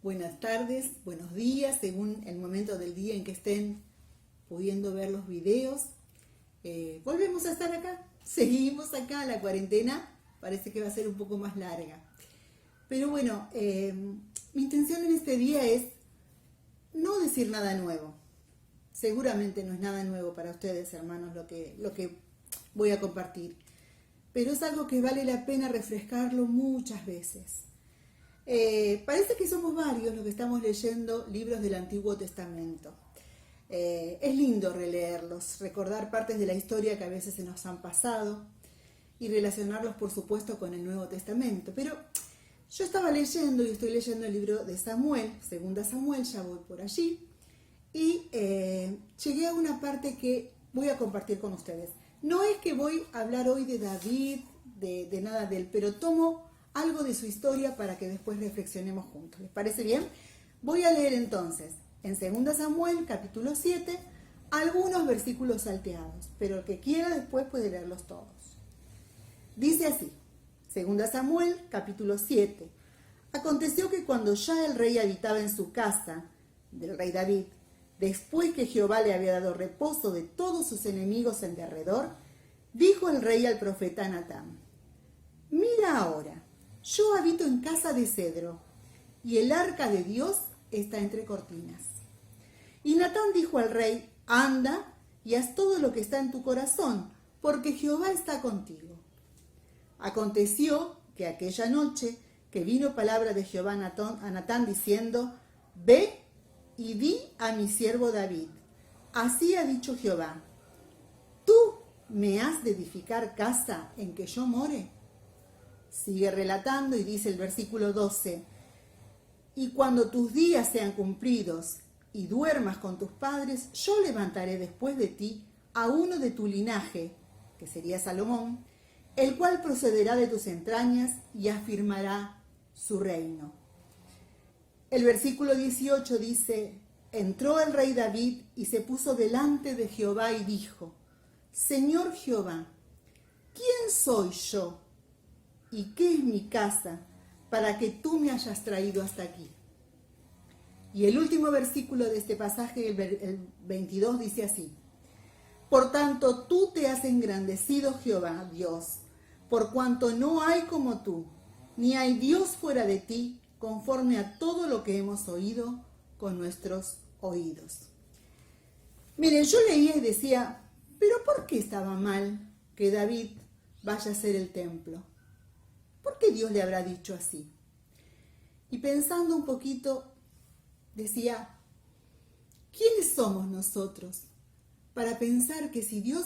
buenas tardes, buenos días, según el momento del día en que estén pudiendo ver los videos. Volvemos a estar acá, seguimos acá, la cuarentena parece que va a ser un poco más larga. Pero bueno, mi intención en este día es no decir nada nuevo. Seguramente no es nada nuevo para ustedes, hermanos, lo que voy a compartir. Pero es algo que vale la pena refrescarlo muchas veces. Parece que somos varios los que estamos leyendo libros del Antiguo Testamento. Es lindo releerlos, recordar partes de la historia que a veces se nos han pasado y relacionarlos, por supuesto, con el Nuevo Testamento. Pero yo estaba leyendo y estoy leyendo el libro de Samuel, 2 Samuel, ya voy por allí, y llegué a una parte que voy a compartir con ustedes. No es que voy a hablar hoy de David, de nada de él, pero tomo algo de su historia para que después reflexionemos juntos. ¿Les parece bien? Voy a leer entonces en 2 Samuel, capítulo 7, algunos versículos salteados, pero el que quiera después puede leerlos todos. Dice así, 2 Samuel, capítulo 7. Aconteció que cuando ya el rey habitaba en su casa, del rey David, después que Jehová le había dado reposo de todos sus enemigos en derredor, dijo el rey al profeta Natán: Mira ahora, yo habito en casa de cedro, y el arca de Dios está entre cortinas. Y Natán dijo al rey: Anda y haz todo lo que está en tu corazón, porque Jehová está contigo. Aconteció que aquella noche que vino palabra de Jehová a Natán diciendo: Ve y di a mi siervo David, así ha dicho Jehová, ¿tú me has de edificar casa en que yo more? Sigue relatando y dice el versículo 12, y cuando tus días sean cumplidos y duermas con tus padres, yo levantaré después de ti a uno de tu linaje, que sería Salomón, el cual procederá de tus entrañas y afirmará su reino. El versículo 18 dice: Entró el rey David y se puso delante de Jehová y dijo: Señor Jehová, ¿quién soy yo y qué es mi casa para que tú me hayas traído hasta aquí? Y el último versículo de este pasaje, el 22, dice así: Por tanto, tú te has engrandecido, Jehová, Dios, por cuanto no hay como tú, ni hay Dios fuera de ti, conforme a todo lo que hemos oído con nuestros oídos. Miren, yo leía y decía, ¿pero por qué estaba mal que David vaya a hacer el templo? ¿Por qué Dios le habrá dicho así? Y pensando un poquito, decía, ¿quiénes somos nosotros para pensar que si Dios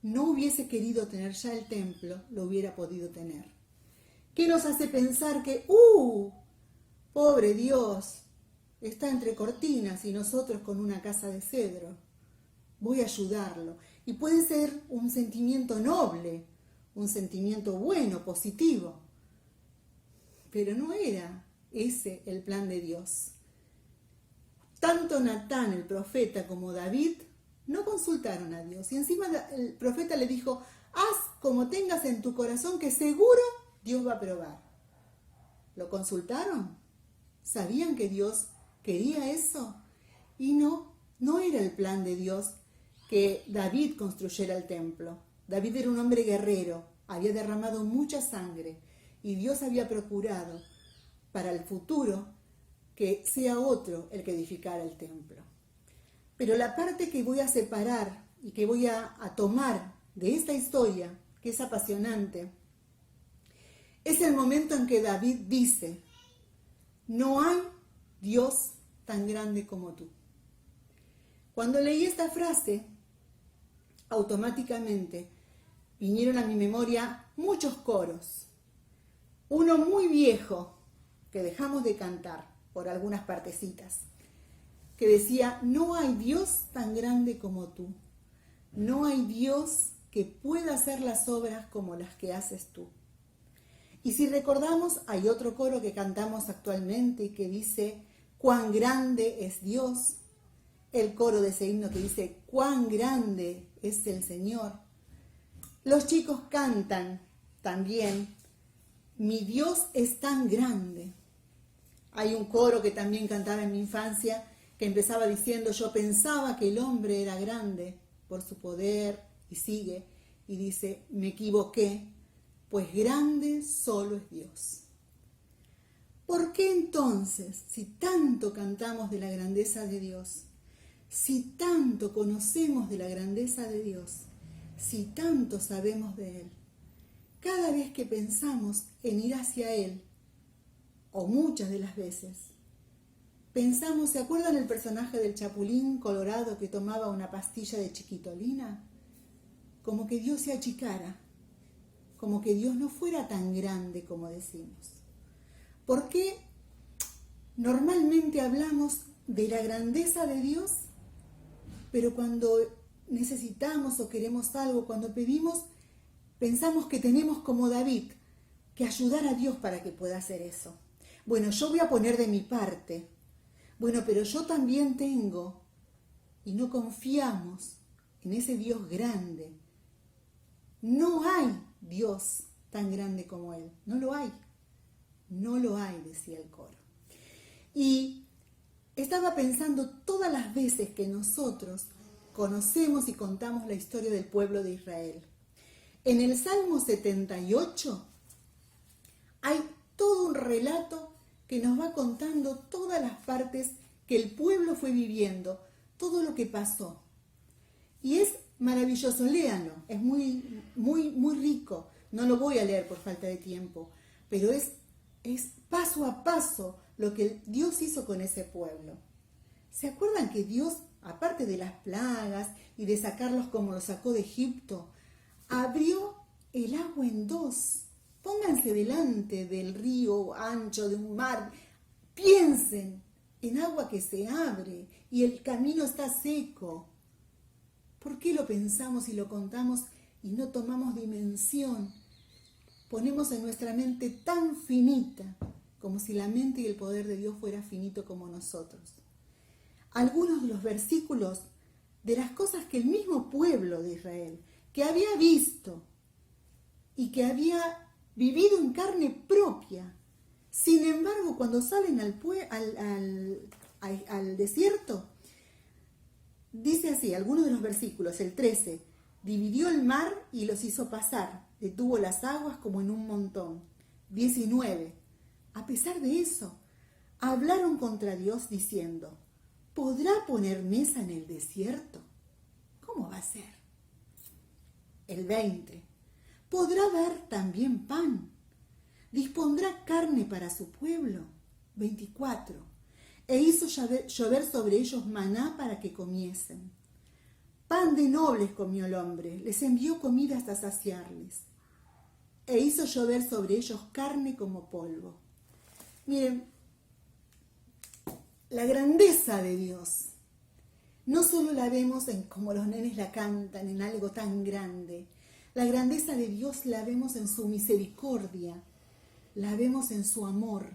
no hubiese querido tener ya el templo, lo hubiera podido tener? ¿Qué nos hace pensar que, pobre Dios, está entre cortinas y nosotros con una casa de cedro? Voy a ayudarlo. Y puede ser un sentimiento noble, un sentimiento bueno, positivo. Pero no era ese el plan de Dios. Tanto Natán, el profeta, como David no consultaron a Dios. Y encima el profeta le dijo: haz como tengas en tu corazón, que seguro Dios va a probar. ¿Lo consultaron? ¿Sabían que Dios quería eso? Y no era el plan de Dios que David construyera el templo. David era un hombre guerrero, había derramado mucha sangre y Dios había procurado para el futuro que sea otro el que edificara el templo. Pero la parte que voy a separar y que voy a tomar de esta historia, que es apasionante, es el momento en que David dice: no hay Dios tan grande como tú. Cuando leí esta frase, automáticamente vinieron a mi memoria muchos coros. Uno muy viejo, que dejamos de cantar por algunas partecitas, que decía: no hay Dios tan grande como tú. No hay Dios que pueda hacer las obras como las que haces tú. Y si recordamos, hay otro coro que cantamos actualmente y que dice: cuán grande es Dios. El coro de ese himno que dice: cuán grande es el Señor. Los chicos cantan también: mi Dios es tan grande. Hay un coro que también cantaba en mi infancia que empezaba diciendo: yo pensaba que el hombre era grande por su poder, y sigue, y dice: me equivoqué, pues grande solo es Dios. ¿Por qué entonces, si tanto cantamos de la grandeza de Dios, si tanto conocemos de la grandeza de Dios, si tanto sabemos de Él, cada vez que pensamos en ir hacia Él, o muchas de las veces, pensamos, ¿se acuerdan el personaje del Chapulín Colorado que tomaba una pastilla de chiquitolina? Como que Dios se achicara, como que Dios no fuera tan grande como decimos. ¿Por qué normalmente hablamos de la grandeza de Dios, pero cuando necesitamos o queremos algo, cuando pedimos, pensamos que tenemos como David que ayudar a Dios para que pueda hacer eso? Bueno, yo voy a poner de mi parte. Bueno, pero yo también tengo, y no confiamos en ese Dios grande. No hay Dios tan grande como Él. No lo hay. No lo hay, decía el coro. Y estaba pensando todas las veces que nosotros conocemos y contamos la historia del pueblo de Israel. En el Salmo 78 hay todo un relato que nos va contando todas las partes que el pueblo fue viviendo, todo lo que pasó. Y es maravilloso, léanlo, es muy, muy, muy rico. No lo voy a leer por falta de tiempo, pero es paso a paso lo que Dios hizo con ese pueblo. ¿Se acuerdan que Dios, aparte de las plagas y de sacarlos como los sacó de Egipto, abrió el agua en dos? Pónganse delante del río ancho, de un mar, piensen en agua que se abre y el camino está seco. ¿Por qué lo pensamos y lo contamos y no tomamos dimensión? Ponemos en nuestra mente tan finita, como si la mente y el poder de Dios fuera finito como nosotros. Algunos de los versículos de las cosas que el mismo pueblo de Israel, que había visto y que había vivido en carne propia, sin embargo, cuando salen al desierto, dice así, algunos de los versículos, el 13, dividió el mar y los hizo pasar, detuvo las aguas como en un montón. 19, a pesar de eso, hablaron contra Dios diciendo: ¿podrá poner mesa en el desierto? ¿Cómo va a ser? El 20, ¿podrá dar también pan? ¿Dispondrá carne para su pueblo? 24, e hizo llover sobre ellos maná para que comiesen. Pan de nobles comió el hombre, les envió comida hasta saciarles, e hizo llover sobre ellos carne como polvo. Miren, la grandeza de Dios no solo la vemos en como los nenes la cantan, en algo tan grande. La grandeza de Dios la vemos en su misericordia, la vemos en su amor,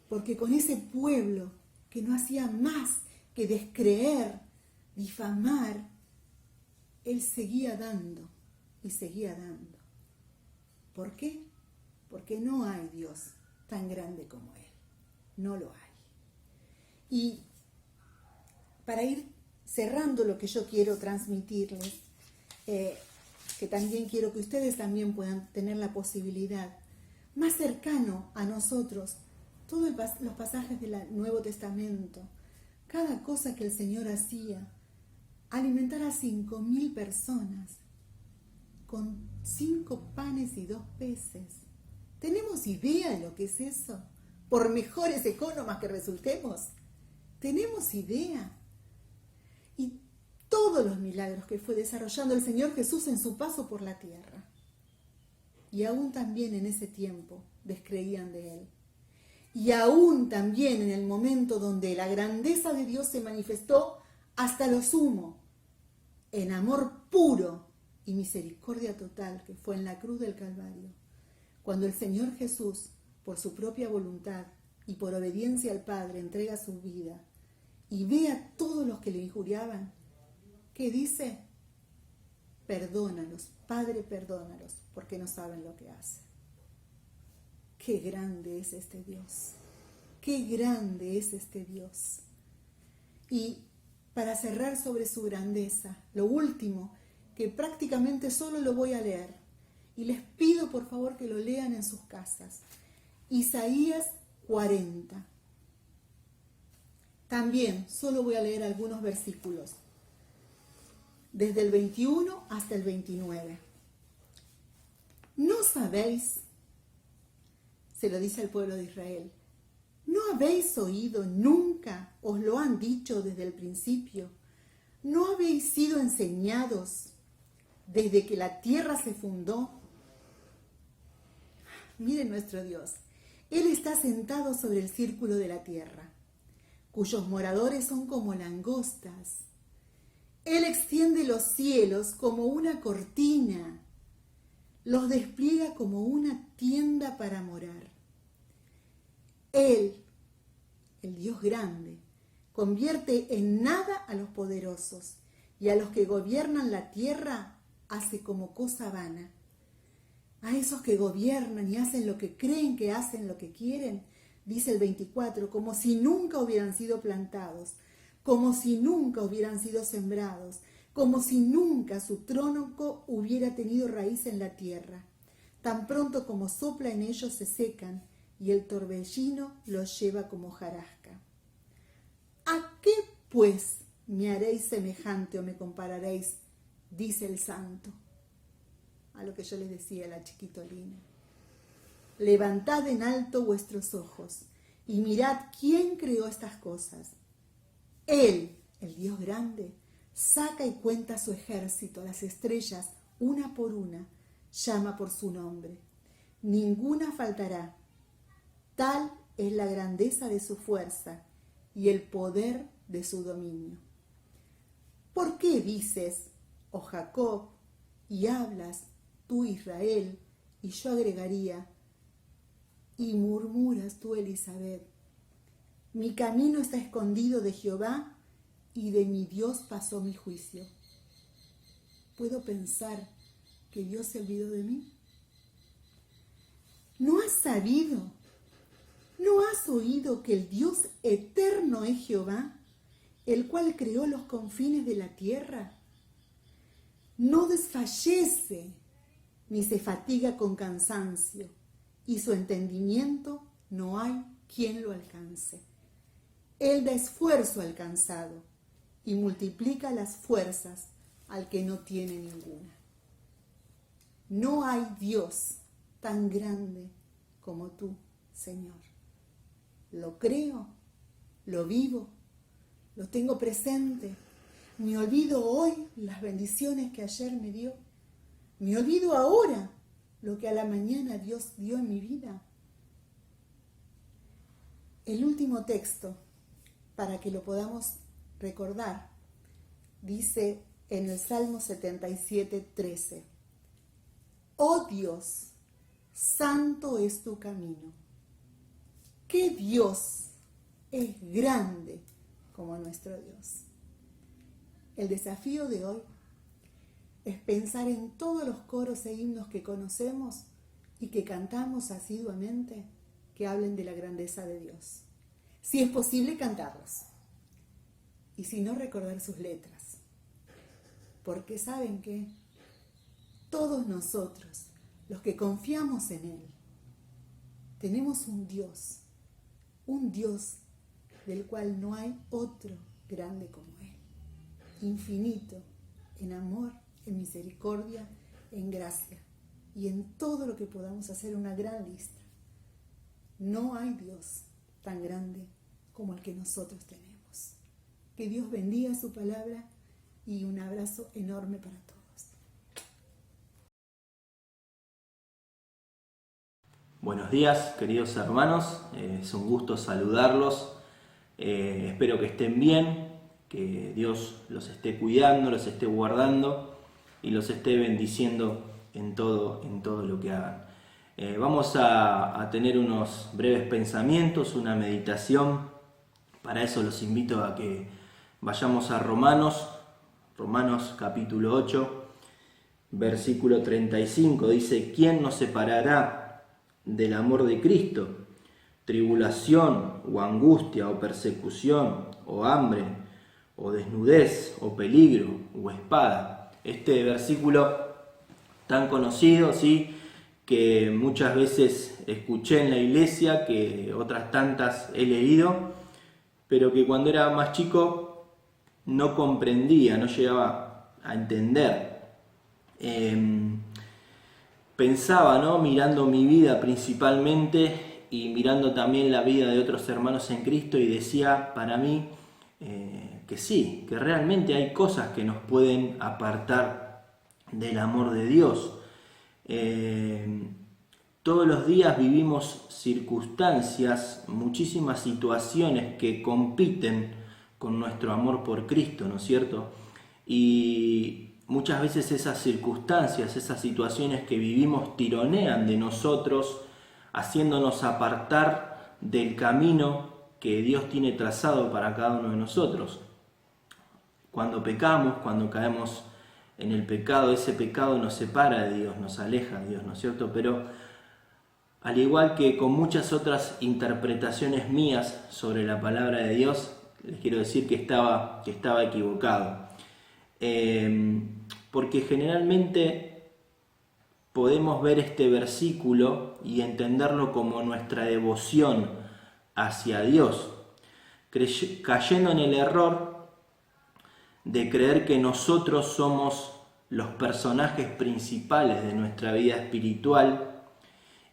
porque con ese pueblo que no hacía más que descreer, difamar, Él seguía dando y seguía dando. ¿Por qué? Porque no hay Dios tan grande como Él. No lo hay. Y para ir cerrando lo que yo quiero transmitirles, que también quiero que ustedes también puedan tener la posibilidad, más cercano a nosotros, todos los pasajes del Nuevo Testamento, cada cosa que el Señor hacía, alimentar a 5.000 personas con 5 panes y 2 peces. ¿Tenemos idea de lo que es eso? Por mejores economas que resultemos, ¿tenemos idea? Y todos los milagros que fue desarrollando el Señor Jesús en su paso por la tierra. Y aún también en ese tiempo descreían de Él. Y aún también en el momento donde la grandeza de Dios se manifestó hasta lo sumo, en amor puro y misericordia total, que fue en la cruz del Calvario, cuando el Señor Jesús, por su propia voluntad y por obediencia al Padre, entrega su vida y ve a todos los que le injuriaban, ¿qué dice? Perdónalos, Padre, perdónalos, porque no saben lo que hacen. Qué grande es este Dios. qué grande es este Dios. Y para cerrar sobre su grandeza, lo último, que prácticamente solo lo voy a leer, y les pido por favor que lo lean en sus casas. Isaías 40. También solo voy a leer algunos versículos, desde el 21 hasta el 29. ¿No sabéis? Se lo dice al pueblo de Israel. ¿No habéis oído nunca? ¿Os lo han dicho desde el principio? ¿No habéis sido enseñados desde que la tierra se fundó? Miren nuestro Dios. Él está sentado sobre el círculo de la tierra, cuyos moradores son como langostas. Él extiende los cielos como una cortina, los despliega como una tienda para morar. Él, el Dios grande, convierte en nada a los poderosos y a los que gobiernan la tierra hace como cosa vana. A esos que gobiernan y hacen lo que creen que hacen lo que quieren, dice el 24, como si nunca hubieran sido plantados, como si nunca hubieran sido sembrados, como si nunca su tronco hubiera tenido raíz en la tierra. Tan pronto como sopla en ellos se secan y el torbellino los lleva como hojarasca. ¿A qué, pues, me haréis semejante o me compararéis? Dice el Santo. A lo que yo les decía a la chiquitolina. Levantad en alto vuestros ojos y mirad quién creó estas cosas. Él, el Dios grande, saca y cuenta su ejército, las estrellas, una por una, llama por su nombre. Ninguna faltará. Tal es la grandeza de su fuerza y el poder de su dominio. ¿Por qué dices, oh Jacob, y hablas, tú Israel, y yo agregaría, y murmuras tú Elizabeth? Mi camino está escondido de Jehová, y de mi Dios pasó mi juicio. ¿Puedo pensar que Dios se olvidó de mí? ¿No has sabido? ¿No has oído que el Dios eterno es Jehová, el cual creó los confines de la tierra? No desfallece ni se fatiga con cansancio, y su entendimiento no hay quien lo alcance. Él da esfuerzo al cansado y multiplica las fuerzas al que no tiene ninguna. No hay Dios tan grande como tú, Señor. Lo creo, lo vivo, lo tengo presente. Me olvido hoy las bendiciones que ayer me dio. Me olvido ahora lo que a la mañana Dios dio en mi vida. El último texto, para que lo podamos recordar, dice en el Salmo 77:13. Oh Dios, santo es tu camino. ¿Qué Dios es grande como nuestro Dios? El desafío de hoy es pensar en todos los coros e himnos que conocemos y que cantamos asiduamente que hablen de la grandeza de Dios. Si es posible, cantarlos. Y si no, recordar sus letras. Porque ¿saben qué? Todos nosotros, los que confiamos en Él, tenemos un Dios del cual no hay otro grande como Él, infinito en amor, en misericordia, en gracia y en todo lo que podamos hacer una gran lista. No hay Dios tan grande como el que nosotros tenemos. Que Dios bendiga su palabra y un abrazo enorme para todos. Buenos días, queridos hermanos, es un gusto saludarlos, espero que estén bien, que Dios los esté cuidando, los esté guardando y los esté bendiciendo en todo lo que hagan. Vamos a tener unos breves pensamientos, una meditación. Para eso los invito a que vayamos a Romanos capítulo 8, versículo 35. Dice: ¿Quién nos separará del amor de Cristo? tribulación o angustia o persecución o hambre o desnudez o peligro o espada. Este versículo tan conocido, ¿sí?, que muchas veces escuché en la iglesia, que otras tantas he leído, pero que cuando era más chico no comprendía, no llegaba a entender. Pensaba, ¿no?, mirando mi vida principalmente y mirando también la vida de otros hermanos en Cristo, y decía para mí que sí, que realmente hay cosas que nos pueden apartar del amor de Dios. Todos los días vivimos circunstancias, muchísimas situaciones que compiten con nuestro amor por Cristo, ¿no es cierto? Y muchas veces esas circunstancias, esas situaciones que vivimos tironean de nosotros, haciéndonos apartar del camino que Dios tiene trazado para cada uno de nosotros. Cuando pecamos, cuando caemos en el pecado, ese pecado nos separa de Dios, nos aleja de Dios, ¿no es cierto? Pero al igual que con muchas otras interpretaciones mías sobre la palabra de Dios, les quiero decir que estaba equivocado. Porque generalmente podemos ver este versículo y entenderlo como nuestra devoción hacia Dios, cayendo en el error de creer que nosotros somos los personajes principales de nuestra vida espiritual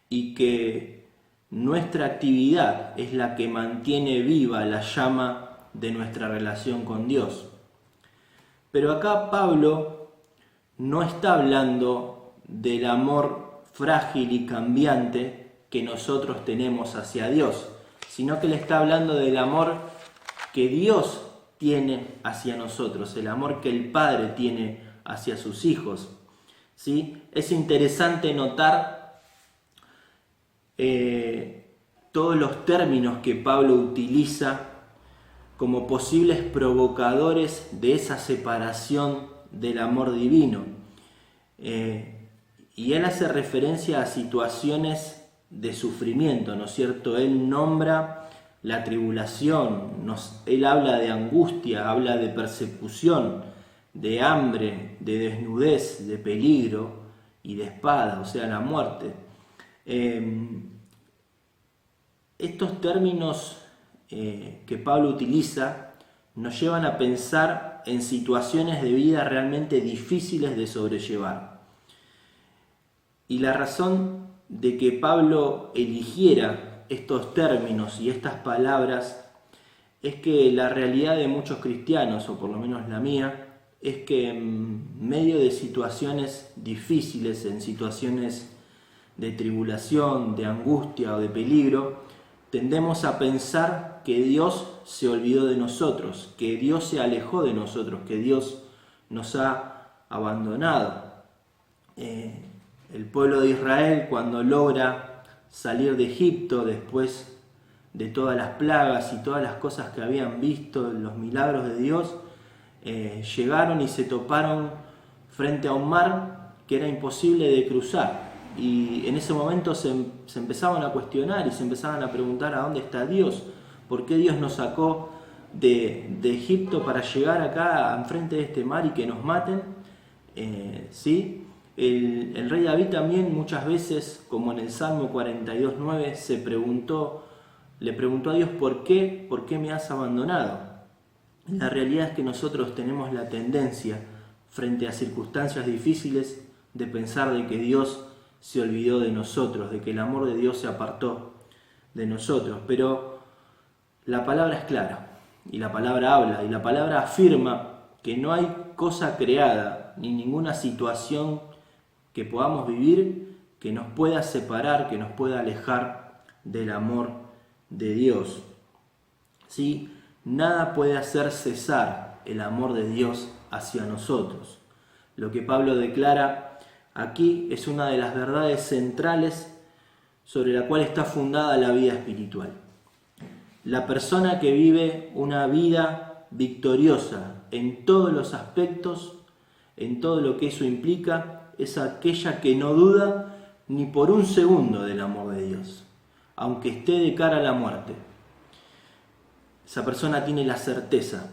y que nuestra actividad es la que mantiene viva la llama de nuestra relación con Dios. Pero acá Pablo no está hablando del amor frágil y cambiante que nosotros tenemos hacia Dios, sino que le está hablando del amor que Dios tiene hacia nosotros, el amor que el Padre tiene hacia sus hijos. ¿Sí? Es interesante notar todos los términos que Pablo utiliza como posibles provocadores de esa separación del amor divino. Y él hace referencia a situaciones de sufrimiento, ¿no es cierto? Él nombra la tribulación, él habla de angustia, habla de persecución, de hambre, de desnudez, de peligro y de espada, o sea, la muerte. Estos términos que Pablo utiliza nos llevan a pensar en situaciones de vida realmente difíciles de sobrellevar. Y la razón de que Pablo eligiera estos términos y estas palabras es que la realidad de muchos cristianos, o por lo menos la mía, es que en medio de situaciones difíciles, en situaciones de tribulación, de angustia o de peligro, tendemos a pensar que Dios se olvidó de nosotros, que Dios se alejó de nosotros, que Dios nos ha abandonado. El pueblo de Israel, cuando logra salir de Egipto después de todas las plagas y todas las cosas que habían visto, los milagros de Dios, llegaron y se toparon frente a un mar que era imposible de cruzar. Y en ese momento se empezaban a cuestionar y se empezaban a preguntar a dónde está Dios, por qué Dios nos sacó de Egipto para llegar acá enfrente de este mar y que nos maten. ¿Sí? El rey David también muchas veces, como en el Salmo 42:9, le preguntó a Dios ¿por qué me has abandonado? La realidad es que nosotros tenemos la tendencia, frente a circunstancias difíciles, de pensar de que Dios se olvidó de nosotros, de que el amor de Dios se apartó de nosotros. Pero la palabra es clara, y la palabra habla, y la palabra afirma que no hay cosa creada, ni ninguna situación que podamos vivir que nos pueda separar, que nos pueda alejar del amor de Dios. ¿Sí? Nada puede hacer cesar el amor de Dios hacia nosotros. Lo que Pablo declara aquí es una de las verdades centrales sobre la cual está fundada la vida espiritual. La persona que vive una vida victoriosa en todos los aspectos, en todo lo que eso implica, es aquella que no duda ni por un segundo del amor de Dios. aunque esté de cara a la muerte. Esa persona tiene la certeza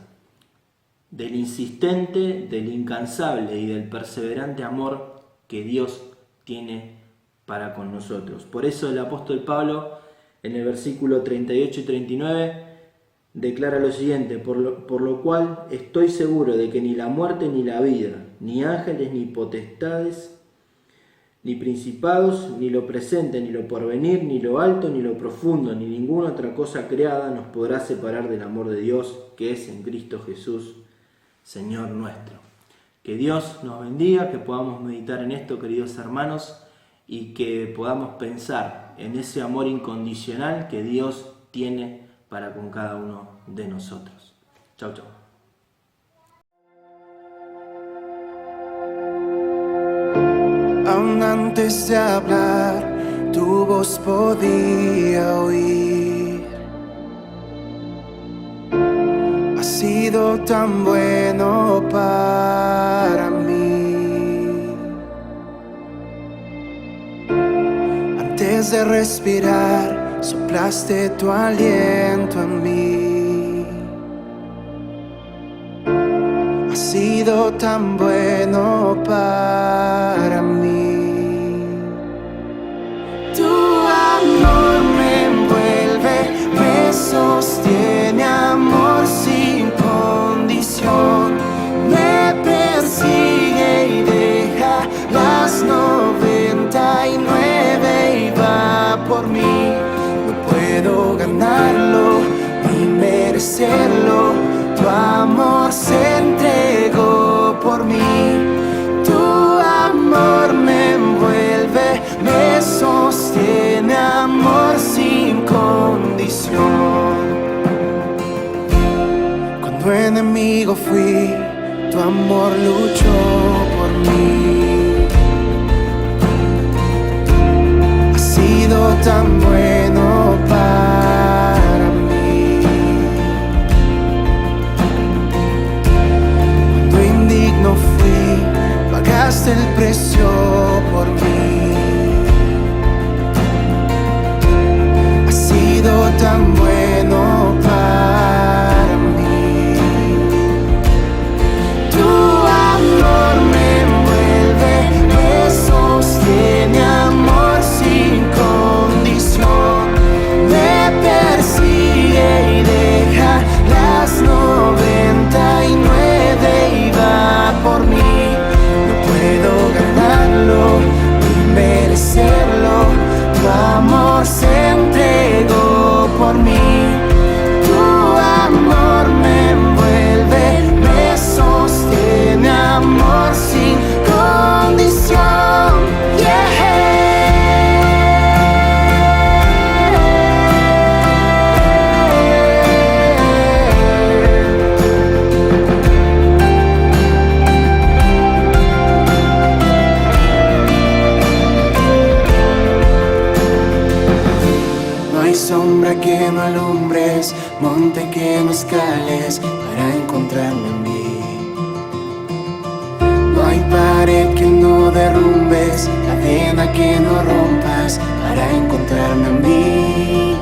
del insistente, del incansable y del perseverante amor que Dios tiene para con nosotros. Por eso el apóstol Pablo, en el versículo 38 y 39, declara lo siguiente: por lo cual estoy seguro de que ni la muerte ni la vida, ni ángeles ni potestades, ni principados, ni lo presente, ni lo porvenir, ni lo alto, ni lo profundo, ni ninguna otra cosa creada nos podrá separar del amor de Dios que es en Cristo Jesús, Señor nuestro. Que Dios nos bendiga, que podamos meditar en esto, queridos hermanos, y que podamos pensar en ese amor incondicional que Dios tiene para con cada uno de nosotros. Chau, chau. Aún antes de hablar, tu voz podía oír. Has sido tan bueno para mí. Antes de respirar, soplaste tu aliento en mí. Has sido tan bueno para mí. Tu amor me envuelve, me sostiene, amor sin condición. Me persigue y deja las 99 y va por mí. No puedo ganarlo ni merecerlo. Tu amor se entregó por mí. Tu amor me envuelve, me sostiene, amor sin condición. Cuando enemigo fui, tu amor luchó por mí. Has sido tan bueno para mí. Cuando indigno fui, pagaste el precio por mí. Has sido tan bueno para mí. Tu amor me envuelve, me sostiene, amor sin condición. Me persigue y deja las 99 y va por mí. No puedo ganarlo ni merecerlo. Tu amor se entregó por mí. Tu amor me envuelve, me sostiene, amor sin condición. No hay sombra que no alumbres, monte que no escales para encontrarme en mí. No hay pared que no derrumbes, cadena que no rompas para encontrarme en mí.